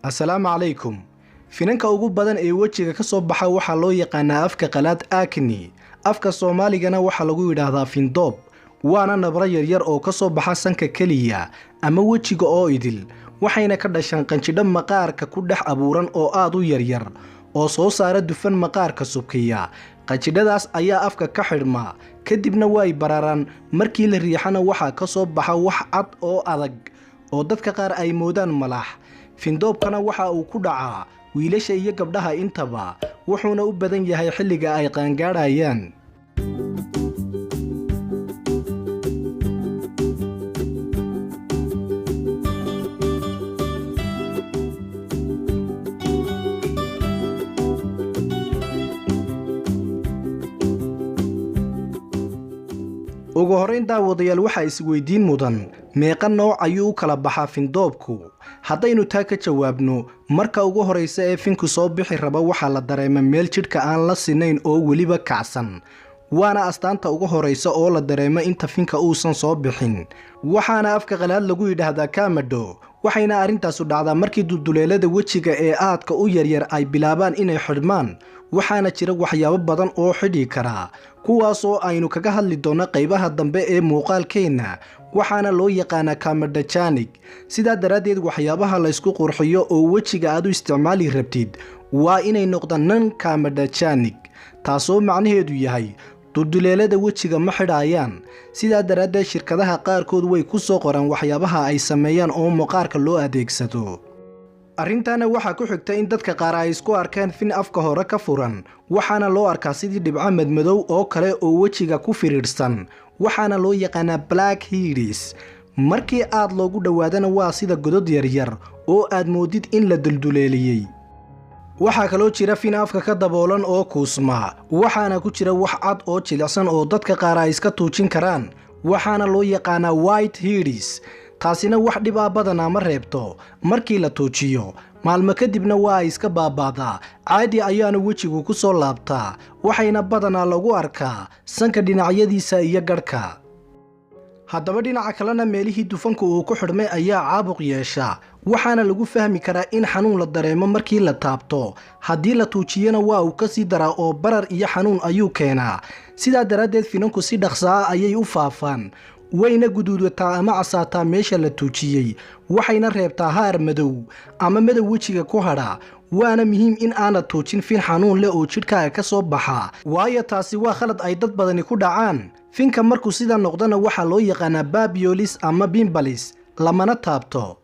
Assalaamu calaykum. Finanka ugu badan ee wajiga ka soo baxa waxa loo yaqaanaa afka qalaad acne. Afka Soomaaligana waxa lagu yiraahdaa findoob. Waana nabra yaryar oo ka soo baxa sanka kaliya ama wajiga oo idil. Waxayna ka dhashaan qanjidho maqaarka ku dhex abuuran oo aad u yaryar oo soo saara dufan maqaarka subkiya. Qanjidhadaas ayaa afka ka xidhma, kadibna way bararaan. Markii la riixana waxa ka soo baxa wax cad oo adag oo dadka qaar ay moodaan malax. Findoobkana waxa uu ku dhacaa wiilasha iyo gabdhaha intaba, wuxuuna u badan yahay xilliga ay qaangaarayaan. ugu horeyn daawadayaal waxa isweydiin mudan meeqa nooc ayuu kala baxaa findoobku. haddaynu taa ka jawaabno, marka ugu horeysa ee finku soo bixi raba waxa la dareema meel jidhka aan la sinayn oo weliba kacsan. waana astaanta ugu horeysa oo la dareemo inta finka uusan soo bixin, waxaana afka qalaad lagu yidhaahdaa kamadho. waxayna arintaasu dhacdaa markii dulduleelada wejiga ee aadka u yaryar ay bilaabaan inay xidhmaan. waxaana jira waxyaabo badan oo xidhi kara, kuwaasoo aynu kaga hadli doono qaybaha dambe ee muuqaalkeenna. waxaana loo yaqaanaa kamadhajanig. sidaa daraaddeed waxyaabaha la isku qurxiyo oo wejiga aad u isticmaali rabtid waa inay noqdaan non kamadhajanig, taasoo macnaheedu yahay dulduleelada wejiga ma xidhaayaan. sidaa daraaddeed shirkadaha qaarkood way ku soo qoraan waxyaabaha ay sameeyaan oo maqaarka loo adeegsado. arrintaana waxaa ku xigta in dadka qaar ay isku arkeen fin afka hore ka furan, waxaana loo arkaa sidii dhibco madmadow oo kale oo wejiga ku firiirsan. waxaana loo yaqaanaa black heads. markii aad loogu dhowaadana waa sida godod yaryar oo aad moodid in la dulduleeliyey. waxaa kaloo jira fin afka ka daboolan oo kuusma, waxaana ku jira wax cad oo jilicsan oo dadka qaar ay iska tuujin karaan. waxaana loo yaqaanaa white heads. taasina wax dhib ah badanaa ma reebto. markii la tuujiyo maalmo kadibna waa ay iska baabaadaa, caadi ayaana wejigu ku soo laabtaa. waxayna badanaa lagu arkaa sanka dhinacyadiisa iyo garhka. haddaba dhinaca kalena meelihii dufanku uu ku xidhmay ayaa caabuq yeesha, waxaana lagu fahmi karaa in xanuun la dareemo markii la taabto. haddii la tuujiyana waa uu ka sii daraa oo barar iyo xanuun ayuu keenaa. sidaa daraaddeed finanku si dhaqsaa ayay u faafaan, wayna guduudataa ama casaataa meesha la tuujiyey. waxayna reebtaa haar madow ama madow wejiga ku hadha. waana muhiim in aanad tuujin fin xanuun leh oo jidhkaaga ka soo baxa, waayo taasi waa khalad ay dad badani ku dhacaan. finka markuu sidaa noqdana waxaa loo yaqaanaa babiolis ama bimbalis, lamana taabto.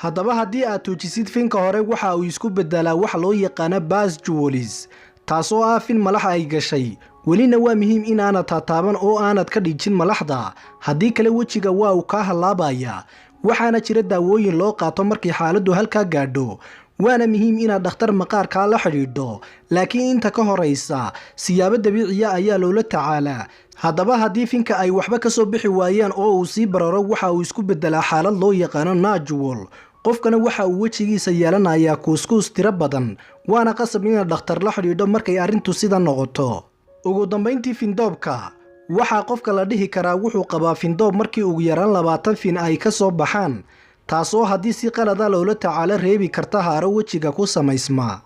haddaba haddii aad tuujisid finka hore waxa uu isku beddelaa wax loo yaqaano basjuolis, taasoo ah fin malax ay gashay. welina waa muhiim in aanad taataaban oo aanad ka dhijin malaxda, haddii kale wejiga waa uu kaa hallaabayaa. waxaana jira daawooyin loo qaato markii xaaladdu halkaa gaadho. waana muhiim inaad dhakhtar maqaarkaa la xidhiidho, laakiin inta ka horaysa siyaabo dabiiciya ayaa loola tacaalaa. haddaba haddii finka ay waxba ka soo bixi waayaan oo uu sii bararo, waxa uu isku beddelaa xaalad loo yaqaano najual. qofkana waxa uu wejigiisa yeelanayaa kuuskuus tiro badan, waana qasab inaad dhakhtar la xidhiidho markay arrintu sida noqoto. ugu dambayntii findoobka waxaa qofka la dhihi karaa wuxuu qabaa findoob markii ugu yaraan 20 fin ay ka soo baxaan, taasoo haddii si qalada loola tacaalo reebi karta haaro wejiga ku samaysma.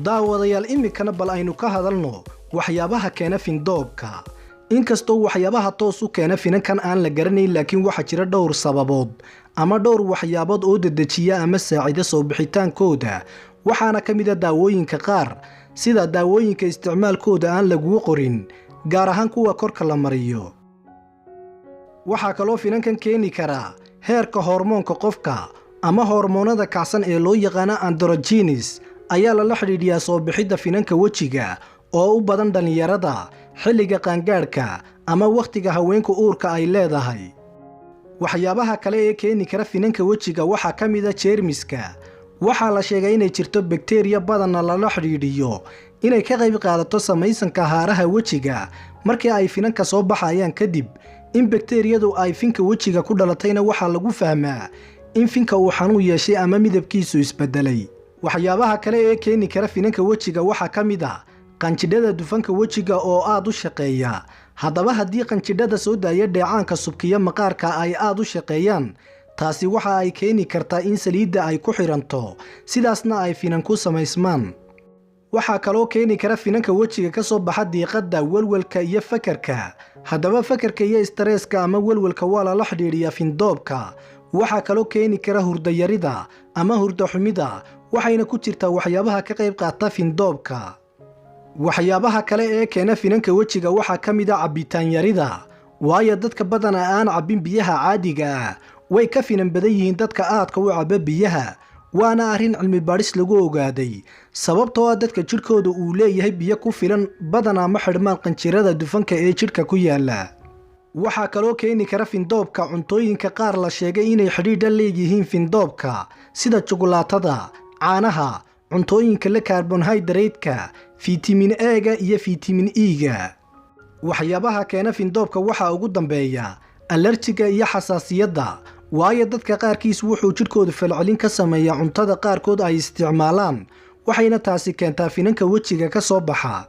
daawadayaal iminkana bal aynu ka hadalno waxyaabaha keena findoobka. inkastoo waxyaabaha toos u keena finankan aan la garanayn, laakiin waxaa jira dhowr sababood ama dhowr waxyaabood oo dedejiya ama saacida soo bixitaankooda. waxaana ka mid a daawooyinka qaar, sida daawooyinka isticmaalkooda aan laguu qorin, gaar ahaan kuwa korka la mariyo. waxaa kaloo finankan keeni karaa heerka hormoonka qofka ama hormoonada kacsan ee loo yaqaano androgenes ayaa lala xidhiidhiyaa soo bixidda finanka wejiga oo u badan dhallinyarada, xilliga qaangaadhka ama wakhtiga haweenka uurka ay leedahay. waxyaabaha kale ee keeni kara finanka wejiga waxaa ka mid a jeermiska. waxaa la sheegay inay jirto bakteriya badanna lala xidhiidhiyo inay ka qayb qaadato samaysanka haaraha wejiga. markii ay finanka soo baxayaan kadib, in bakteriyadu ay finka wejiga ku dhalatayna waxaa lagu fahmaa in finka uu xanuun yeeshay ama midabkiisu isbeddelay. waxyaabaha kale ee keeni kara finanka wejiga waxaa ka mid a qanjidhada dufanka wejiga oo aad u shaqeeya. haddaba haddii qanjidhada soo daaya dheecaanka subkiya maqaarka ay aad u shaqeeyaan, taasi waxa ay keeni kartaa in saliidda ay ku xiranto sidaasna ay finan ku samaysmaan. waxaa kaloo keeni kara finanka wejiga ka soo baxa diiqadda, welwelka iyo fakarka. haddaba fakarka iyo istresska ama welwelka waa lala xidhiidhiyaa findoobka. waxaa kaloo keeni kara hurdayarida ama hurdo xumida, waxayna ku jirtaa waxyaabaha ka qayb qaata findoobka. waxyaabaha kale ee keena finanka wejiga waxaa ka mid a cabbitaan yarida, waayo dadka badanaa aan cabbin biyaha caadiga ah way ka finan badan yihiin dadka aadka u cabba biyaha. waana arrin cilmi baadhis lagu ogaaday, sababtoo ah dadka jidhkooda uu leeyahay biyo ku filan badanaa ma xidhmaan qanjirada dufanka ee jidhka ku yaala. waxaa kaloo keeni kara findoobka cuntooyinka qaar la sheegay inay xidhiidha leeyihiin findoobka, sida jukulaatada, caanaha, cuntooyinka la kaarbonhaydareydka, fitamiin E-ga iyo fitamiin E-ga. waxyaabaha keena findoobka waxaa ugu dambeeya alerjiga iyo xasaasiyadda, waayo dadka qaarkiis wuxuu jidhkoodu falcelin ka sameeyaa cuntada qaarkood ay isticmaalaan, waxayna taasi keentaa finanka wejiga ka soo baxa.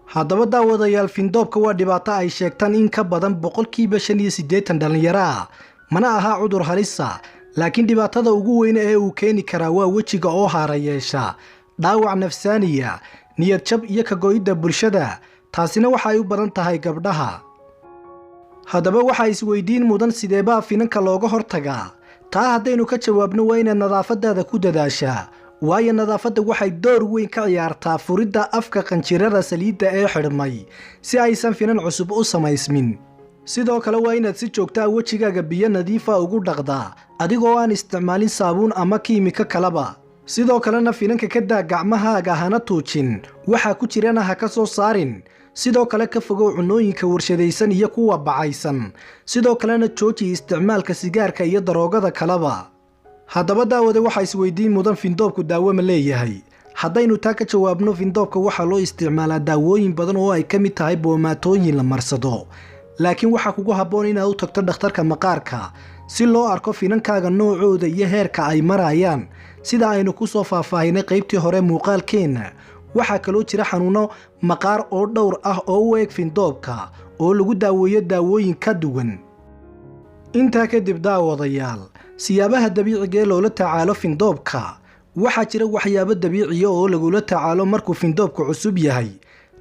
haddaba daawadayaal, findoobka waa dhibaato ay sheegtaan in ka badan 85% dhallinyaro ah, mana aha cudur halisa, laakiin dhibaatada ugu weyn ee uu keeni karaa waa wejiga oo haara yeesha, dhaawac nafsaaniya, niyad jab iyo ka go'idda bulshada. taasina waxay u badan tahay gabdhaha. haddaba waxaa isweydiin mudan sideebaa finanka looga hortagaa. taa haddaynu ka jawaabno waa inaad nadaafadaada ku dadaashaa, waayo nadaafadda waxay door weyn ka ciyaartaa furidda afka qanjirada saliidda ee xidhmay si aysan finan cusub u samaysmin. sidoo kale waa inaad si joogtaa wejigaaga biyo nadiifa ugu dhaqdaa adigoo aan isticmaalin saabuun ama kiimiko kaleba. sidoo kalena finanka ka daa gacmahaaga hana tuujin, waxaa ku jirana ha ka soo saarin. sidoo kale ka fogow cunooyinka warshadaysan iyo kuwa bacaysan. sidoo kalena jooji isticmaalka sigaarka iyo daroogada kaleba. haddaba daawade waxaa isweydiin mudan, findoobku daawo ma leeyahay? haddaynu taa ka jawaabno, findoobka waxaa loo isticmaalaa daawooyin badan oo ay ka mid tahay boomaatooyin la marsado, laakiin waxaa kugu habboon inaad u tagto dhakhtarka maqaarka si loo arko finankaaga noocooda iyo heerka ay marayaan, sida aynu ku soo faahfaahinay qaybtii hore muuqaalkeenna. waxaa kaloo jira xanuuno maqaar oo dhowr ah oo u eg findoobka oo lagu daaweeyo daawooyin ka duwan. intaa kadib daawadayaal, siyaabaha dabiiciga ee loola tacaalo findoobka. waxaa jira waxyaabo dabiiciya oo lagula tacaalo markuu findoobku cusub yahay,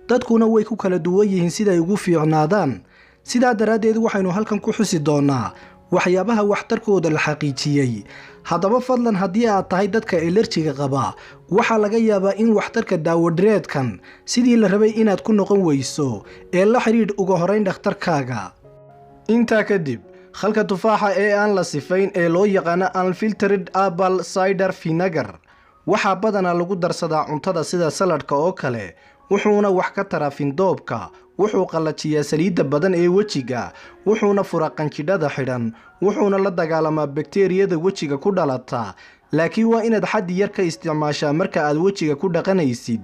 dadkuna way ku kala duwan yihiin siday ugu fiicnaadaan. sidaa daraaddeed waxaynu halkan ku xusi doonnaa waxyaabaha waxtarkooda la xaqiijiyey. haddaba fadlan, haddii aad tahay dadka elerjiga qaba, waxaa laga yaabaa in waxtarka daawadhireedkan sidii la rabay inaad ku noqon weyso, ee la xidhiidh uga horayn dhakhtarkaaga. intaa kadib, khalka tufaaxa ee aan la sifayn ee loo yaqaano unfiltered apple cider vinegar waxaa badanaa lagu darsadaa cuntada sida saladhka oo kale, wuxuuna wax ka taraa findoobka, wuxuu qallajiyaa saliidda badan ee wejiga, wuxuuna furaa qanjidhada xidhan, wuxuuna la dagaalamaa bakteeriyada wejiga ku dhalata. laakiin waa inaad xaddi yar ka isticmaashaa marka aad wejiga ku dhaqanaysid,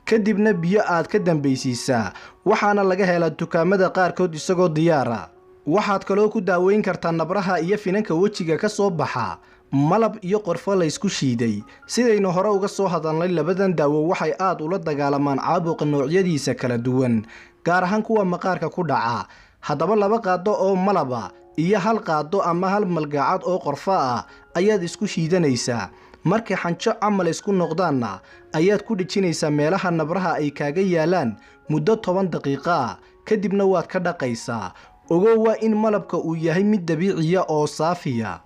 kadibna biyo aad ka dambaysiisaa. waxaana laga helaa dukaamada qaarkood isagoo diyaara. waxaad kaloo ku daaweyn kartaa nabraha iyo finanka wejiga ka soo baxa malab iyo qorfo la isku shiiday. sidaynu hore uga soo hadalnay, labadan daawo waxay aad ula dagaalamaan caabuqa noocyadiisa kala duwan, gaar ahaan kuwa maqaarka ku dhaca. haddaba 2 qaado oo malaba iyo 1 qaado ama 1 malgacad oo qorfo ah ayaad isku shiidanaysaa. markay xanjo camal isku noqdaanna ayaad ku dhijinaysaa meelaha nabraha ay kaaga yaalaan muddo 10 daqiiqo ah, kadibna waad ka dhaqaysaa. ogow waa in malabka uu yahay mid dabiiciya oo saafiya.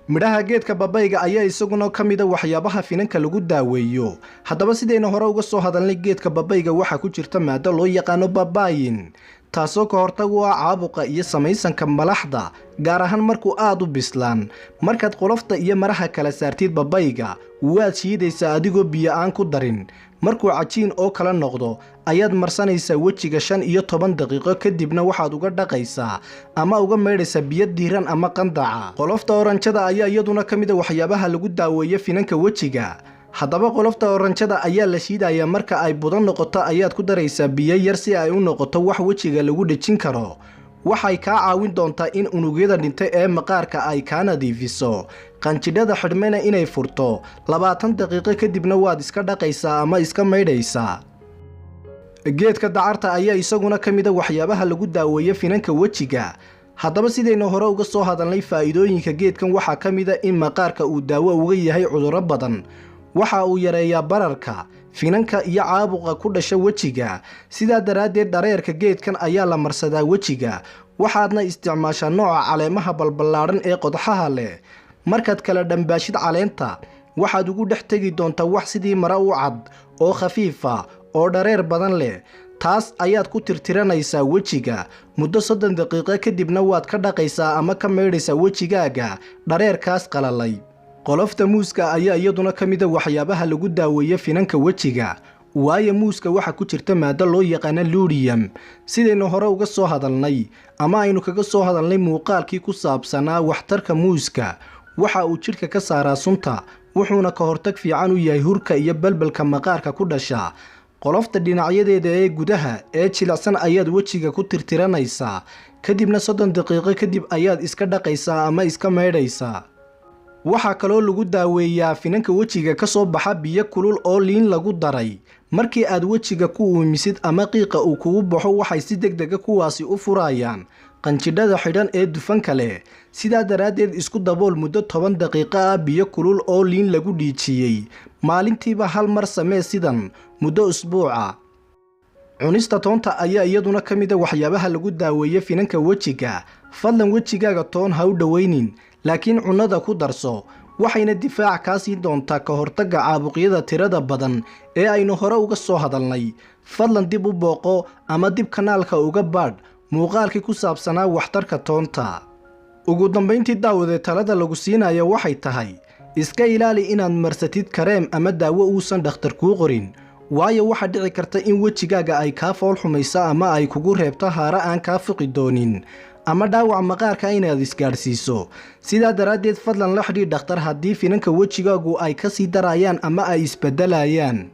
midhaha geedka babayga ayaa isaguna ka mid a waxyaabaha finanka lagu daaweeyo. haddaba sidaynu hore uga soo hadalnay, geedka babayga waxaa ku jirta maado loo yaqaano babayin, taasoo ka hortag u ah caabuqa iyo samaysanka malaxda, gaar ahaan markuu aad u bislaan. markaad qolofta iyo maraha kala saartid babayga, waad shiidaysaa adigoo biyo aan ku darin. markuu cajiin oo kala noqdo ayaad marsanaysaa wejiga 5 iyo 10 daqiiqo, kadibna waxaad uga dhaqaysaa ama uga maydhaysaa biyo diiran ama qandaca. qolofta oranjada ayaa iyaduna ka mid a waxyaabaha lagu daaweeyo finanka wejiga. haddaba qolofta oranjada ayaa la shiidayaa, marka ay budo noqoto ayaad ku daraysaa biyo yar si ay u noqoto wax wejiga lagu dhejin karo. waxay kaa caawin doontaa in unugyada dhintay ee maqaarka ay kaa nadiifiso, qanjidhada xidhmayna inay furto. 20 daqiiqo kadibna waad iska dhaqaysaa ama iska maydhaysaa. geedka dacarta ayaa isaguna ka mid a waxyaabaha lagu daaweeyo finanka wejiga. haddaba sidaynu hore uga soo hadalnay faa'iidooyinka geedkan waxaa ka mid a in maqaarka uu daawo uga yahay cudurro badan. waxa uu yareeyaa bararka, finanka iyo caabuqa ku dhasha wejiga. sidaa daraaddeed dhareerka geedkan ayaa la marsadaa wejiga, waxaadna isticmaashaa nooca caleemaha balballaadhan ee qodxaha leh. markaad kala dhambaashid caleenta waxaad ugu dhex tegi doontaa wax sidii mara u cad oo khafiifa oo dhareer badan leh. taas ayaad ku tirtiranaysaa wejiga muddo 30 daqiiqo kadibna waad ka dhaqaysaa ama ka maydhaysaa wejigaaga dhareerkaas qalalay. qolofta muuska ayaa iyaduna ka mid a waxyaabaha lagu daaweeyo finanka wejiga, waayo muuska waxa ku jirta maado loo yaqaana lutein. sidaynu hore uga soo hadalnay ama aynu kaga soo hadalnay muuqaalkii ku saabsanaa waxtarka muuska, waxa uu jidhka ka saaraa sunta, wuxuuna ka hortag fiican u yahay hurka iyo balbalka maqaarka ku dhasha. qolofta dhinacyadeeda ee gudaha ee jilicsan ayaad wejiga ku tirtiranaysaa, kadibna 30 daqiiqo kadib ayaad iska dhaqaysaa ama iska maydhaysaa. waxaa kaloo lagu daaweeyaa finanka wejiga ka soo baxa biyo kulul oo liin lagu daray. markii aad wejiga ku uumisid ama qiiqa uu kugu baxo waxay si degdega kuwaasi u furayaan qanjidhada xidhan ee dufanka leh. sidaa daraaddeed isku dabool muddo 10 daqiiqo ah biyo kulul oo liin lagu dhiijiyey. maalintiiba hal mar samee sidan muddo usbuuca. cunista toonta ayaa iyaduna ka mid a waxyaabaha lagu daaweeyo finanka wejiga. fadlan wejigaaga toon ha u dhowaynin, laakiin cunnada ku darso, waxayna difaac kaa siin doontaa ka hortagga caabuqyada tirada badan ee aynu hore uga soo hadalnay. fadlan dib u booqo ama dib kanaalka uga baadh muuqaalkii ku saabsanaa waxtarka toonta. ugu dambayntii daawade talada lagu siinayo waxay tahay iska ilaali inaad marsatid kareem ama daawo uusan dhakhtar kuu qorin, waayo waxaa dhici karta in wejigaaga ay kaa fool xumayso ama ay kugu reebto haare aan kaa fiqi doonin ama dhaawac maqaarka inaad isgaadhsiiso. sidaa daraaddeed fadlan la xidhiidh dhakhtar haddii finanka wejigaagu ay ka sii darayaan ama ay isbeddelayaan.